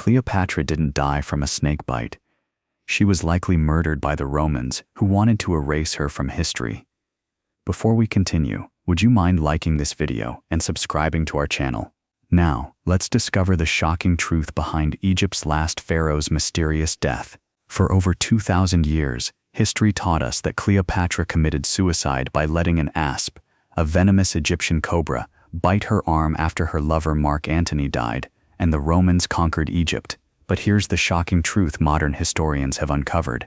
Cleopatra didn't die from a snake bite. She was likely murdered by the Romans, who wanted to erase her from history. Before we continue, would you mind liking this video and subscribing to our channel? Now, let's discover the shocking truth behind Egypt's last pharaoh's mysterious death. For over 2,000 years, history taught us that Cleopatra committed suicide by letting an asp, a venomous Egyptian cobra, bite her arm after her lover Mark Antony died, and the Romans conquered Egypt. But here's the shocking truth modern historians have uncovered.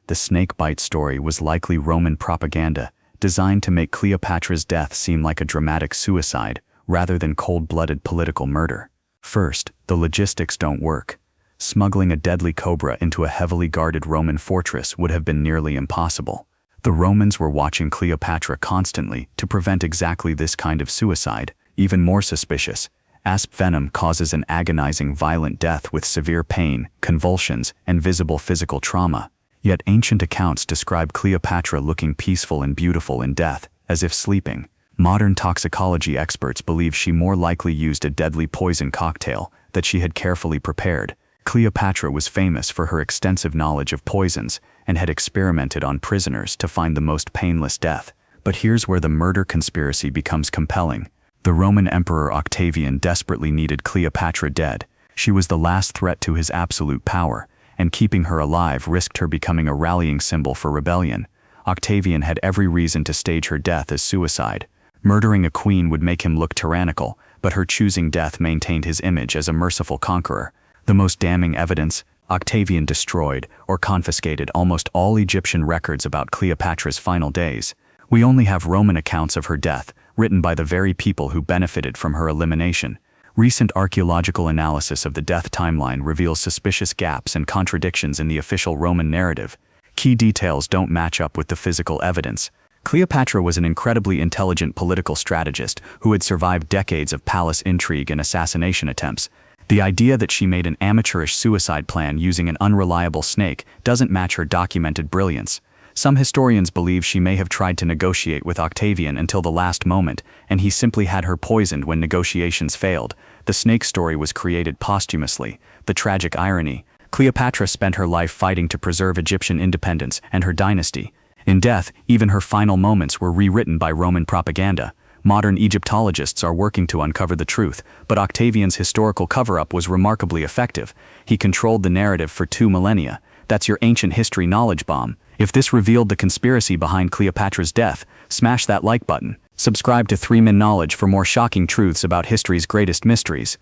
The snake bite story was likely Roman propaganda, designed to make Cleopatra's death seem like a dramatic suicide, rather than cold-blooded political murder. First, the logistics don't work. Smuggling a deadly cobra into a heavily guarded Roman fortress would have been nearly impossible. The Romans were watching Cleopatra constantly to prevent exactly this kind of suicide. Even more suspicious, asp venom causes an agonizing, violent death with severe pain, convulsions, and visible physical trauma. Yet ancient accounts describe Cleopatra looking peaceful and beautiful in death, as if sleeping. Modern toxicology experts believe she more likely used a deadly poison cocktail that she had carefully prepared. Cleopatra was famous for her extensive knowledge of poisons and had experimented on prisoners to find the most painless death. But here's where the murder conspiracy becomes compelling. The Roman Emperor Octavian desperately needed Cleopatra dead. She was the last threat to his absolute power, and keeping her alive risked her becoming a rallying symbol for rebellion. Octavian had every reason to stage her death as suicide. Murdering a queen would make him look tyrannical, but her choosing death maintained his image as a merciful conqueror. The most damning evidence: Octavian destroyed or confiscated almost all Egyptian records about Cleopatra's final days. We only have Roman accounts of her death, written by the very people who benefited from her elimination. Recent archaeological analysis of the death timeline reveals suspicious gaps and contradictions in the official Roman narrative. Key details don't match up with the physical evidence. Cleopatra was an incredibly intelligent political strategist who had survived decades of palace intrigue and assassination attempts. The idea that she made an amateurish suicide plan using an unreliable snake doesn't match her documented brilliance. Some historians believe she may have tried to negotiate with Octavian until the last moment, and he simply had her poisoned when negotiations failed. The snake story was created posthumously. The tragic irony: Cleopatra spent her life fighting to preserve Egyptian independence and her dynasty. In death, even her final moments were rewritten by Roman propaganda. Modern Egyptologists are working to uncover the truth, but Octavian's historical cover-up was remarkably effective. He controlled the narrative for 2 millennia. That's your ancient history knowledge bomb. If this revealed the conspiracy behind Cleopatra's death, smash that like button. Subscribe to 3 Min Knowledge for more shocking truths about history's greatest mysteries.